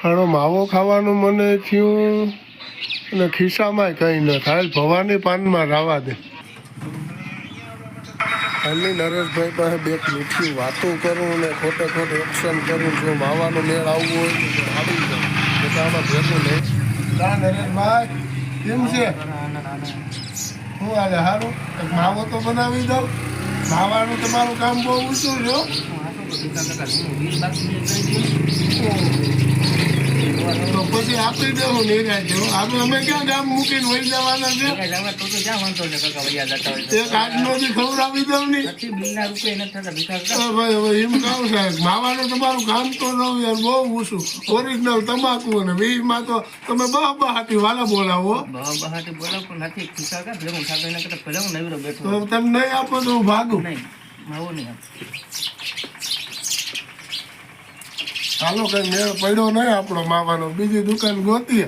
હાણો માવો ખાવાનું મને થયું અને ખિસ્સામાં કંઈ ન થાય. ભવાની પાનમાં રાવા દે. ખાલી નરેશભાઈ પાસે બે મીઠી વાતો કરું ને ખોટે ખોટે એક્શન કરું. જો માવાનો મેળ આવવો હોય તો આવી જાય. એટલે આમાં ભેગું નહીં. ના નરેશભાઈ કેમ છે? શું હાલે? સારું. માવો તો બનાવી દઉં. માવાનું તમારું કામ બહુ ઊંચું છે. તો પછી આપી દેવું નિરાશ જેવું. આપણે અમે ક્યાં ગામ મૂકીને વહી જવાના છે? એક આજનો બી ખવડાવી દઉં ને. ભાઈ હવે એમ કહું સાહેબ, માવાનું તમારું કામ તો રહું યાર બહુ ઊંચું. ઓરિજિનલ તમાકુ અને વીમાં તો તમે બહાટી વાલા બોલાવો. તો તમે નહીં આપો તો હું ભાગું. હાલો કઈ મેળ પડ્યો નહીં આપણો માવાનો, બીજી દુકાન ગોતીએ.